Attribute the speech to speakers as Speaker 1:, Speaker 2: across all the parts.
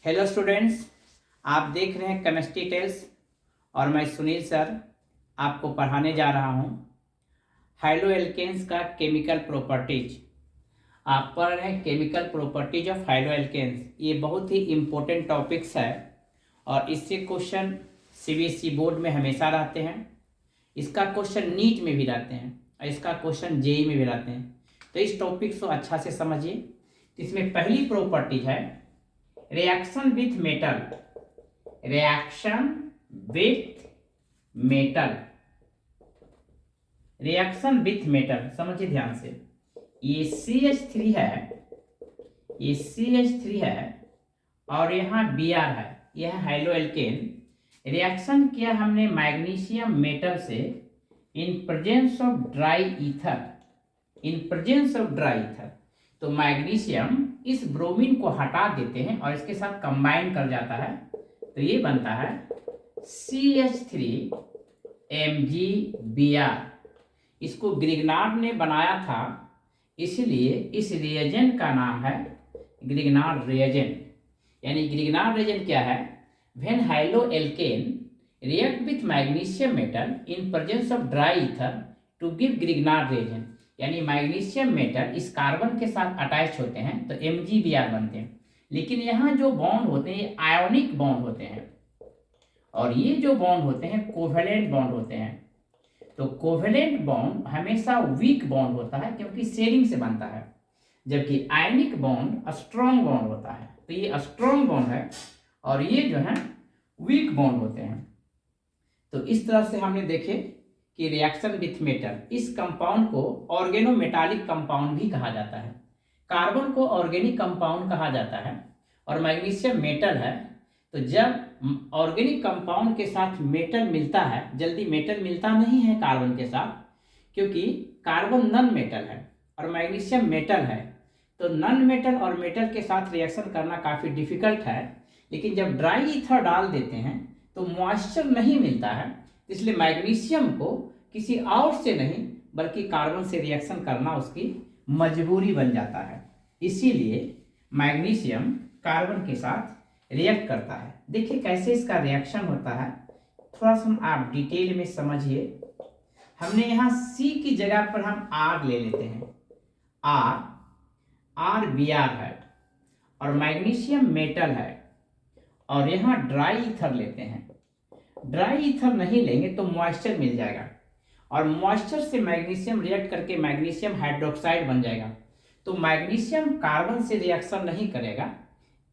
Speaker 1: Hello students, आप देख रहे हैं केमिस्ट्री टेल्स और मैं सुनील सर आपको पढ़ाने जा रहा हूं हाइलो एल्केन्स का केमिकल प्रॉपर्टीज। आप पढ़ रहे हैं chemical properties of haloalkanes. ये बहुत ही इम्पोर्टेंट टॉपिक्स है और इससे क्वेश्चन सीबीएसई बोर्ड में हमेशा रहते हैं। इसका क्वेश्चन नीट में भी रहते हैं और इसका क्वेश्चन जेई में भी रहते हैं। तो इस टॉपिक को अच्छा से समझिए। इसमें पहली प्रॉपर्टीज है reaction with metal. Reaction with metal, reaction with metal समझिए ध्यान से। ये CH3 है, ये CH3 है और यहाँ Br है, यह हाइलो एल्केन। रिएक्शन किया हमने मैग्नीशियम मेटल से इन presence of dry ether, in presence of dry ether. तो मैग्नीशियम इस ब्रोमीन को हटा देते हैं और इसके साथ कंबाइन कर जाता है, तो ये बनता है CH3 MgBr। इसको ग्रिग्नार्ड ने बनाया था, इसलिए इस रिएजेंट का नाम है ग्रिग्नार्ड रिएजेंट। यानी ग्रिग्नार्ड रिएजेंट क्या है? When haloalkane react with magnesium metal in presence of dry ether to give Grignard reagent. यानी मैग्नीशियम मेटल इस कार्बन के साथ अटैच होते हैं तो MgBr बनते हैं। लेकिन यहाँ जो बॉन्ड होते हैं ये आयोनिक बॉन्ड होते हैं और ये जो बॉन्ड होते हैं कोवेलेंट बॉन्ड होते हैं। तो कोवेलेंट बॉन्ड हमेशा वीक बॉन्ड होता है क्योंकि शेयरिंग से बनता है, जबकि आयनिक बॉन्ड स्ट्रॉन्ग बॉन्ड होता है। तो ये स्ट्रॉन्ग बॉन्ड है और ये जो है वीक बॉन्ड होते हैं। तो इस तरह से हमने देखे कि रिएक्शन विथ मेटल, इस कंपाउंड को ऑर्गेनोमेटालिक कंपाउंड भी कहा जाता है। कार्बन को ऑर्गेनिक कंपाउंड कहा जाता है और मैग्नीशियम मेटल है। तो जब ऑर्गेनिक कंपाउंड के साथ मेटल मिलता है, जल्दी मेटल मिलता नहीं है कार्बन के साथ, क्योंकि कार्बन नॉन मेटल है और मैग्नीशियम मेटल है। तो नॉन मेटल और मेटल के साथ रिएक्शन करना काफ़ी डिफिकल्ट है। लेकिन जब ड्राई ईथर डाल देते हैं तो मॉइस्चर नहीं मिलता है, इसलिए मैग्नीशियम को किसी और से नहीं बल्कि कार्बन से रिएक्शन करना उसकी मजबूरी बन जाता है। इसीलिए मैग्नीशियम कार्बन के साथ रिएक्ट करता है। देखिए कैसे इसका रिएक्शन होता है, थोड़ा सा आप डिटेल में समझिए। हमने यहाँ C की जगह पर हम R ले लेते हैं। R Br है और मैग्नीशियम मेटल है और यहाँ ड्राई ईथर लेते हैं। ड्राई ईथर नहीं लेंगे तो मॉइस्चर मिल जाएगा और मॉइस्चर से मैग्नीशियम रिएक्ट करके मैग्नीशियम हाइड्रोक्साइड बन जाएगा। तो मैग्नीशियम कार्बन से रिएक्शन नहीं करेगा,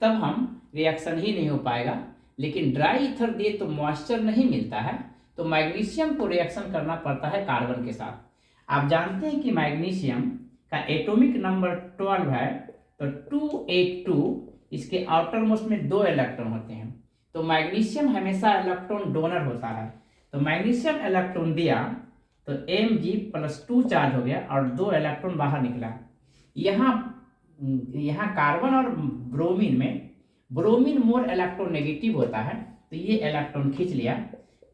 Speaker 1: तब हम रिएक्शन ही नहीं हो पाएगा। लेकिन ड्राई ईथर दिए तो मॉइस्चर नहीं मिलता है, तो मैग्नीशियम को रिएक्शन करना पड़ता है कार्बन के साथ। आप जानते हैं कि मैग्नीशियम का एटॉमिक नंबर 12 है, तो 282, इसके आउटर मोस्ट में 2 इलेक्ट्रॉन होते हैं। तो मैग्नीशियम हमेशा इलेक्ट्रॉन डोनर होता है। तो मैग्नीशियम इलेक्ट्रॉन दिया तो Mg+2 चार्ज हो गया और 2 इलेक्ट्रॉन बाहर निकला। यहाँ कार्बन और ब्रोमीन में ब्रोमीन मोर इलेक्ट्रोनेगेटिव होता है, तो ये इलेक्ट्रॉन खींच लिया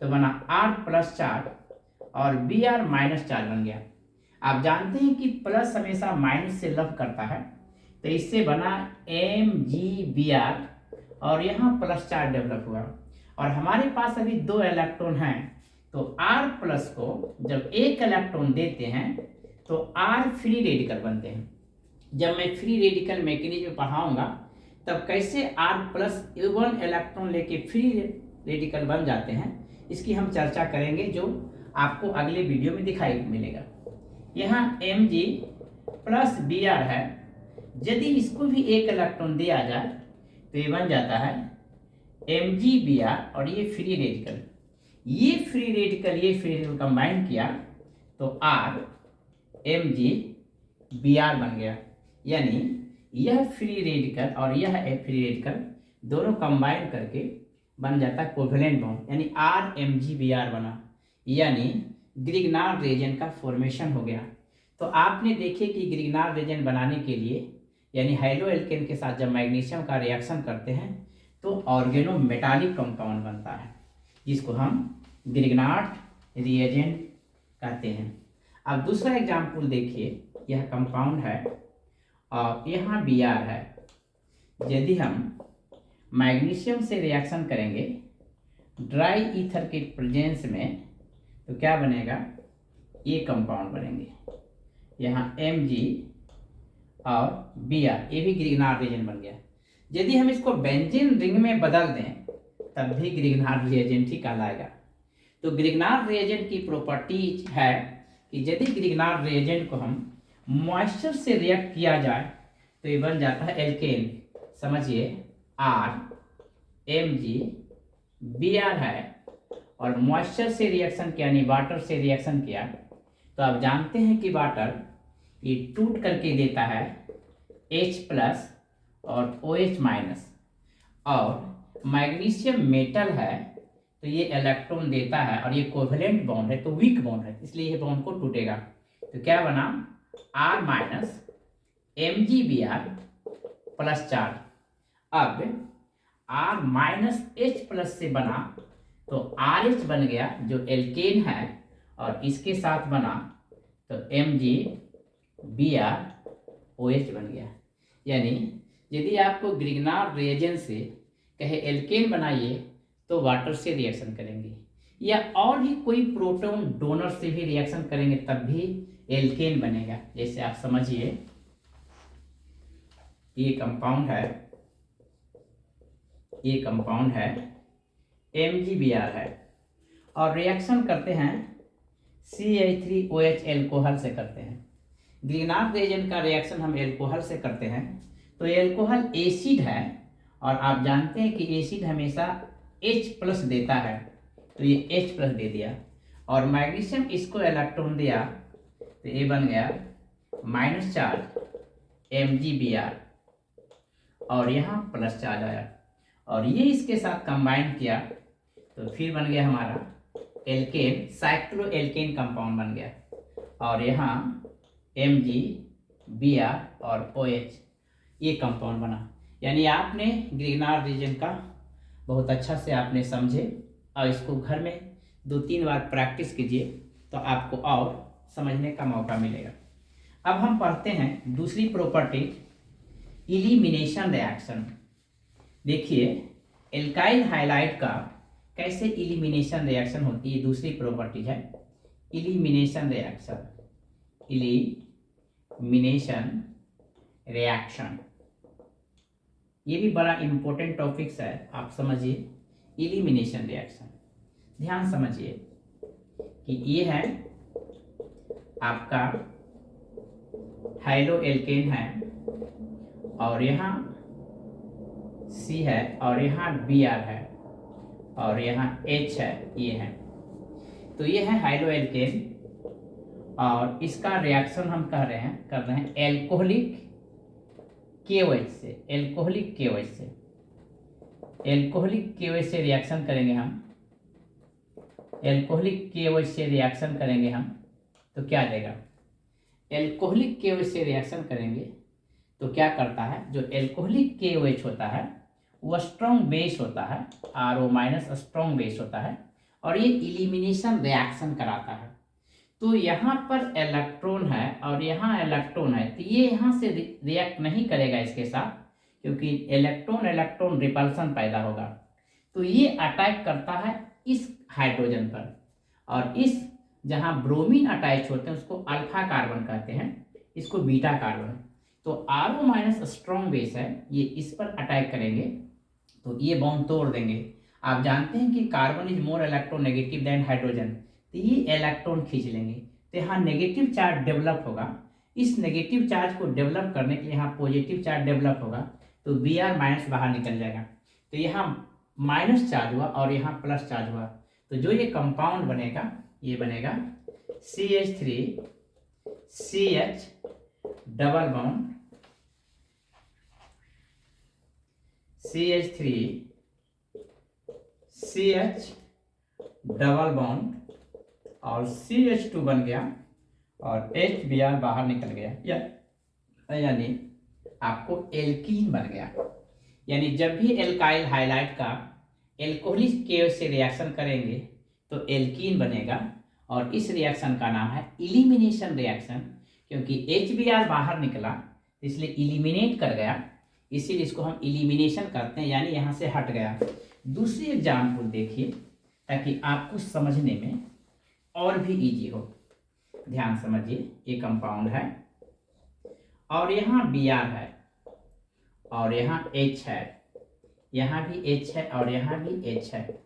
Speaker 1: तो बना R+ चार्ज और Br- चार्ज बन गया। आप जानते हैं कि प्लस हमेशा माइनस से लव करता है, तो इससे बना MgBr और यहाँ प्लस चार्ज डेवलप हुआ। और हमारे पास अभी 2 इलेक्ट्रॉन हैं, तो R+ को जब 1 इलेक्ट्रॉन देते हैं तो R फ्री रेडिकल बनते हैं। जब मैं फ्री रेडिकल मैकेनिज्म पढ़ाऊंगा तब कैसे R+ 1 इलेक्ट्रॉन लेके फ्री रेडिकल बन जाते हैं, इसकी हम चर्चा करेंगे, जो आपको अगले वीडियो में दिखाई मिलेगा। यहाँ Mg+Br है, यदि इसको भी 1 इलेक्ट्रॉन दिया जाए तो ये बन जाता है MgBr और ये फ्री रेडिकल, ये फ्री रेडिकल कंबाइन किया तो R MgBr बन गया। यानी यह फ्री रेडिकल और यह फ्री रेडिकल दोनों कंबाइन करके बन जाता है कोवेलेंट बॉन्ड, यानी RMgBr बना, यानी ग्रिग्नार्ड रिएजेंट का फॉर्मेशन हो गया। तो आपने देखे कि ग्रिग्नार्ड रिएजेंट बनाने के लिए यानी हाइलो एल्केन के साथ जब मैग्नीशियम का रिएक्शन करते हैं तो ऑर्गेनोमेटालिक कंपाउंड बनता है, जिसको हम ग्रिग्नार्ड रिएजेंट कहते हैं। अब दूसरा एग्जाम्पल देखिए, यह कंपाउंड है और यहाँ Br है। यदि हम मैग्नीशियम से रिएक्शन करेंगे ड्राई ईथर के प्रेजेंस में, तो क्या बनेगा, ये कंपाउंड बनेंगे। यहाँ Mg और Br, ये भी ग्रिग्नार्ड रिएजेंट बन गया। यदि हम इसको बेंजीन रिंग में बदल दें तब भी ग्रिग्नार्ड रिएजेंट ही कहलाएगा। तो ग्रिग्नार्ड रिएजेंट की प्रॉपर्टी है कि यदि ग्रिग्नार्ड रिएजेंट को हम मॉइस्चर से रिएक्ट किया जाए तो ये बन जाता है एल्केन। समझिए, R Mg Br है और मॉइस्चर से रिएक्शन किया यानी वाटर से रिएक्शन किया, तो आप जानते हैं कि वाटर ये टूट करके देता है H+ और OH-, और मैग्नीशियम मेटल है तो ये इलेक्ट्रॉन देता है और ये कोवेलेंट बॉन्ड है तो वीक बॉन्ड है, इसलिए ये बॉन्ड को टूटेगा। तो क्या बना, R- MgBr प्लस चार्ज। अब R- H+ से बना तो RH बन गया जो एल्केन है, और इसके साथ बना तो MgBrOH बन गया। यानी यदि आपको ग्रिग्नार्ड रिएजेंट से कहे एल्केन बनाइए तो वाटर से रिएक्शन करेंगे, या और भी कोई प्रोटॉन डोनर से भी रिएक्शन करेंगे तब भी एल्केन बनेगा। जैसे आप समझिए, ये कंपाउंड है MgBr है और रिएक्शन करते हैं CH3OH एल्कोहल से करते हैं। ग्रिग्नार्ड रिएजेंट का रिएक्शन हम एल्कोहल से करते हैं, तो एल्कोहल एसिड है और आप जानते हैं कि एसिड हमेशा H+ देता है, तो ये H+ दे दिया, और मैग्नीशियम इसको इलेक्ट्रॉन दिया तो ये बन गया माइनस चार्ज MgBr, और यहाँ प्लस चार्ज आया, और ये इसके साथ कंबाइन किया तो फिर बन गया हमारा एल्केन, साइक्लो एल्केन कंपाउंड बन गया। और यहाँ MgBr और OH ये कंपाउंड बना। यानी आपने ग्रिग्नार्ड रिएजेंट का बहुत अच्छा से आपने समझे, और इसको घर में 2-3 बार प्रैक्टिस कीजिए तो आपको और समझने का मौका मिलेगा। अब हम पढ़ते हैं दूसरी प्रॉपर्टी, इलिमिनेशन रिएक्शन। देखिए, एल्काइल हाइलाइट का कैसे इलिमिनेशन रिएक्शन होती है, दूसरी प्रॉपर्टी है इलिमिनेशन रिएक्शन। इलिमिनेशन रिएक्शन ये भी बड़ा इंपॉर्टेंट टॉपिक्स है, आप समझिए। इलिमिनेशन रिएक्शन ध्यान समझिए कि ये है आपका हाइलो एल्केन है, और यहाँ C है, और यहाँ Br है, और यहाँ H है, ये है। तो ये है हाइलो एल्केन, और इसका रिएक्शन हम कर रहे हैं एल्कोहलिक KOH से। एल्कोहलिक KOH से रिएक्शन करेंगे हम, एल्कोहलिक KOH से रिएक्शन करेंगे हम, तो क्या देगा, एल्कोहलिक KOH से रिएक्शन करेंगे तो क्या करता है, जो एल्कोहलिक KOH होता है वह स्ट्रॉन्ग बेस होता है, RO- स्ट्रॉन्ग बेस होता है, और ये इलिमिनेशन रिएक्शन कराता है। तो यहाँ पर इलेक्ट्रॉन है और यहाँ इलेक्ट्रॉन है, तो ये यहाँ से रिएक्ट नहीं करेगा इसके साथ, क्योंकि इलेक्ट्रॉन रिपल्सन पैदा होगा। तो ये अटैक करता है इस हाइड्रोजन पर, और इस जहाँ ब्रोमीन अटैच होते हैं उसको अल्फा कार्बन कहते हैं, इसको बीटा कार्बन। तो RO- स्ट्रॉन्ग बेस है, ये इस पर अटैक करेंगे तो ये बॉन्ड तोड़ देंगे। आप जानते हैं कि carbon is more electronegative than hydrogen, तो ये इलेक्ट्रॉन खींच लेंगे, तो यहाँ नेगेटिव चार्ज डेवलप होगा। इस नेगेटिव चार्ज को डेवलप करने के लिए यहाँ पॉजिटिव चार्ज डेवलप होगा, तो Br- बाहर निकल जाएगा, तो यहाँ माइनस चार्ज हुआ और यहाँ प्लस चार्ज हुआ, तो जो ये कंपाउंड बनेगा ये बनेगा CH3CH double bond, CH3CH double bond, और CH2 बन गया और HBr बाहर निकल गया, यानी आपको एल्कीन बन गया। यानी जब भी एल्काइल हाइलाइट का एल्कोहलिक KOH से रिएक्शन करेंगे तो एल्कीन बनेगा, और इस रिएक्शन का नाम है इलिमिनेशन रिएक्शन, क्योंकि HBr बाहर निकला इसलिए इलिमिनेट कर गया, इसीलिए इसको हम इलिमिनेशन करते हैं, यानी यहाँ से हट गया। दूसरी एग्जाम्पल देखिए ताकि आपको समझने में और भी इजी हो। ध्यान समझिए, ये कंपाउंड है और यहाँ Br है और यहाँ H है, यहाँ भी H है और यहाँ भी H है,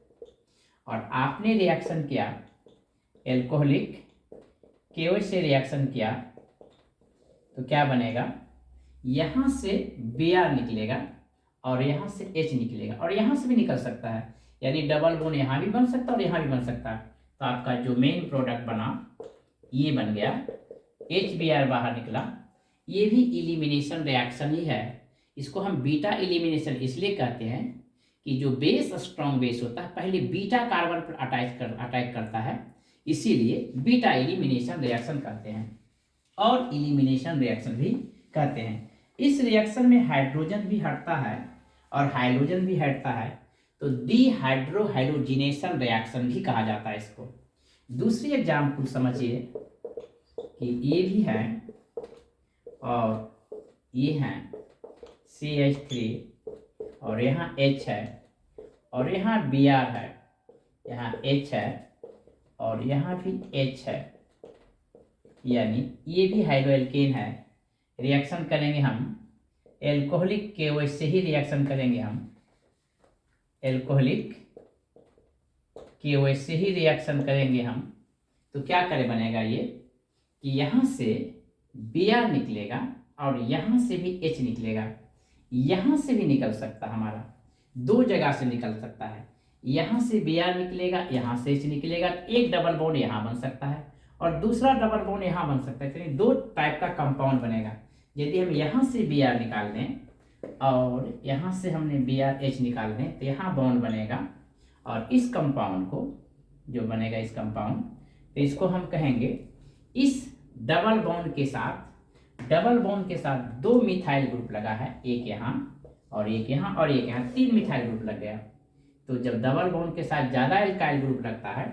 Speaker 1: और आपने रिएक्शन किया एल्कोहलिक KOH से रिएक्शन किया तो क्या बनेगा, यहाँ से Br निकलेगा और यहाँ से H निकलेगा और यहाँ से भी निकल सकता है, यानी डबल बॉन्ड यहाँ भी बन सकता है और यहाँ भी बन सकता है। तो आपका जो मेन प्रोडक्ट बना ये बन गया, HBr बाहर निकला। ये भी इलिमिनेशन रिएक्शन ही है। इसको हम बीटा इलिमिनेशन इसलिए कहते हैं कि जो बेस स्ट्रॉन्ग बेस होता है पहले बीटा कार्बन पर अटैक करता है, इसीलिए बीटा इलिमिनेशन रिएक्शन कहते हैं और इलिमिनेशन रिएक्शन भी कहते हैं। इस रिएक्शन में हाइड्रोजन भी हटता है और हाइड्रोजन भी हटता है, तो डीहाइड्रोहाइड्रोजिनेशन रिएक्शन भी कहा जाता है इसको। दूसरी एग्जाम्पल समझिए कि ये भी है और ये है CH3 और यहाँ H है और यहाँ Br है, यहाँ H है और यहाँ भी H है, यानी ये भी हाइड्रोएल्केन है। रिएक्शन करेंगे हम एल्कोहलिक KOH से ही रिएक्शन करेंगे, हम एल्कोहलिक KOH से ही रिएक्शन करेंगे हम। तो क्या करे बनेगा ये कि यहाँ से Br निकलेगा और यहाँ से भी H निकलेगा, यहाँ से भी निकल सकता हमारा, दो जगह से निकल सकता है। यहाँ से Br निकलेगा, यहाँ से H निकलेगा, एक डबल बॉन्ड यहाँ बन सकता है और दूसरा डबल बॉन्ड यहाँ बन सकता है, यानी दो टाइप का कंपाउंड बनेगा। यदि हम यहाँ से Br निकाल दें और यहाँ से हमने BrH निकाल दें तो यहाँ बॉन्ड बनेगा और इस कंपाउंड को जो बनेगा, इस कंपाउंड, तो इसको हम कहेंगे इस डबल बॉन्ड के साथ दो मिथाइल ग्रुप लगा है, एक यहाँ और एक यहाँ और एक यहाँ, तीन मिथाइल ग्रुप लग गया। तो जब डबल बॉन्ड के साथ ज़्यादा एल्काइल ग्रुप लगता है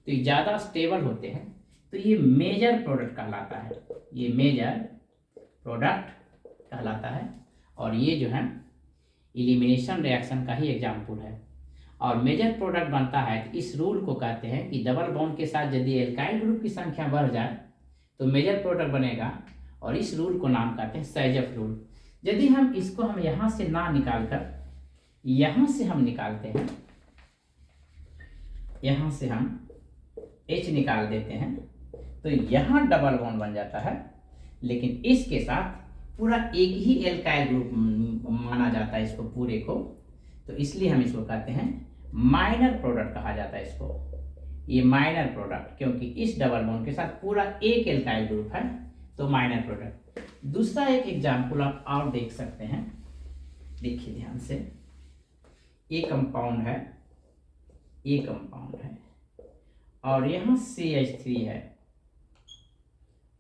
Speaker 1: तो ये ज़्यादा स्टेबल होते हैं, तो ये मेजर प्रोडक्ट कहलाता है, ये मेजर प्रोडक्ट कहलाता है। और ये जो है इलिमिनेशन रिएक्शन का ही एग्जाम्पल है। और मेजर प्रोडक्ट बनता है तो इस रूल को कहते हैं कि डबल बॉन्ड के साथ यदि एल्काइल ग्रुप की संख्या बढ़ जाए तो मेजर प्रोडक्ट बनेगा, और इस रूल को नाम कहते हैं सैजफ रूल। यदि हम इसको हम यहाँ से ना निकाल कर यहाँ से हम निकालते हैं, यहाँ से हम H निकाल देते हैं तो यहाँ डबल बॉन्ड बन जाता है, लेकिन इसके साथ पूरा एक ही एल्काइल ग्रुप माना जाता है इसको पूरे को, तो इसलिए हम इसको कहते हैं माइनर प्रोडक्ट कहा जाता है इसको। ये माइनर प्रोडक्ट, क्योंकि इस डबल बॉन्ड के साथ पूरा एक एल्काइल ग्रुप है, तो माइनर प्रोडक्ट। दूसरा एक एग्जाम्पल आप और देख सकते हैं, देखिए ध्यान से, ये कंपाउंड है, ये कंपाउंड है और यहाँ CH3 है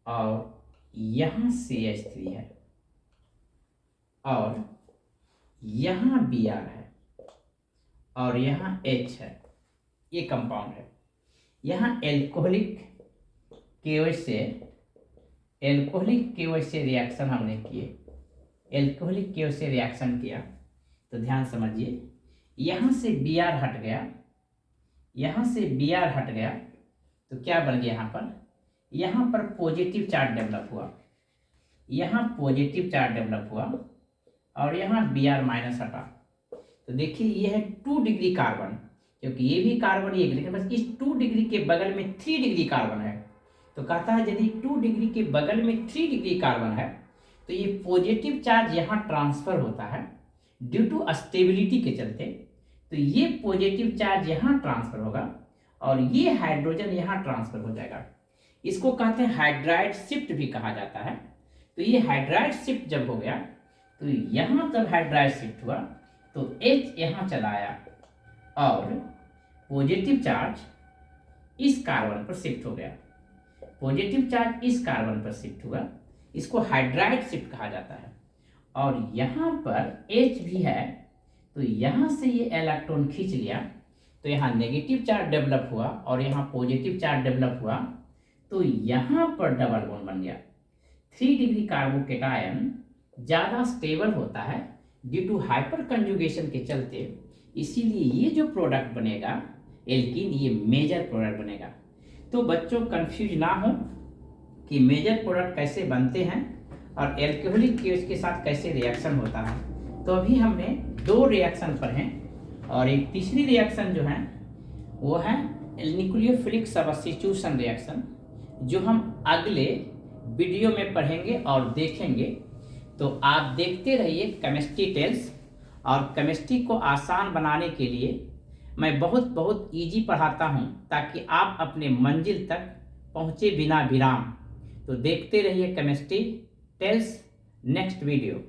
Speaker 1: और यहाँ CH3 है और यहाँ Br है और यहाँ H है, ये कंपाउंड है। यहाँ एल्कोहलिक KOH से रिएक्शन हमने किए, एल्कोहलिक KOH से रिएक्शन किया, तो ध्यान समझिए, यहाँ से Br हट गया, यहाँ से Br हट गया, तो क्या बन गया यहाँ पर पॉजिटिव चार्ज डेवलप हुआ, यहाँ पॉजिटिव चार्ज डेवलप हुआ और यहाँ Br माइनस हटा। तो देखिए ये है 2 डिग्री कार्बन, क्योंकि ये भी कार्बन एक, लेकिन बस इस 2 डिग्री के बगल में 3 डिग्री कार्बन है। तो कहता है यदि 2 डिग्री के बगल में 3 डिग्री कार्बन है तो ये पॉजिटिव चार्ज यहाँ ट्रांसफर होता है ड्यू टू स्टेबिलिटी के चलते, तो ये पॉजिटिव चार्ज यहाँ ट्रांसफर होगा और ये हाइड्रोजन यहाँ ट्रांसफर हो जाएगा। इसको कहते हैं हाइड्राइड शिफ्ट भी कहा जाता है। तो ये हाइड्राइड शिफ्ट जब हो गया तो यहाँ जब हाइड्राइड शिफ्ट हुआ तो H यहाँ चला आया और पॉजिटिव चार्ज इस कार्बन पर शिफ्ट हो गया, पॉजिटिव चार्ज इस कार्बन पर शिफ्ट हुआ, इसको हाइड्राइड शिफ्ट कहा जाता है। और यहाँ पर H भी है तो यहाँ से ये इलेक्ट्रॉन खींच लिया, तो यहाँ नेगेटिव चार्ज डेवलप हुआ और यहाँ पॉजिटिव चार्ज डेवलप हुआ, तो यहाँ पर डबल बॉन्ड बन गया। 3 डिग्री कार्बोकेटायन ज़्यादा स्टेबल होता है ड्यू टू हाइपर कंजुगेशन के चलते, इसीलिए ये जो प्रोडक्ट बनेगा एल्कीन, ये मेजर प्रोडक्ट बनेगा। तो बच्चों कंफ्यूज ना हो कि मेजर प्रोडक्ट कैसे बनते हैं और एल्कोहलिक केस के साथ कैसे रिएक्शन होता है। तो अभी हमने 2 रिएक्शन पढ़े और एक तीसरी रिएक्शन जो है वो है न्यूक्लियोफिलिक सब्स्टिट्यूशन रिएक्शन, जो हम अगले वीडियो में पढ़ेंगे और देखेंगे। तो आप देखते रहिए केमिस्ट्री टेल्स, और केमिस्ट्री को आसान बनाने के लिए मैं बहुत इजी पढ़ाता हूं, ताकि आप अपने मंजिल तक पहुंचे बिना विराम। तो देखते रहिए केमिस्ट्री टेल्स नेक्स्ट वीडियो।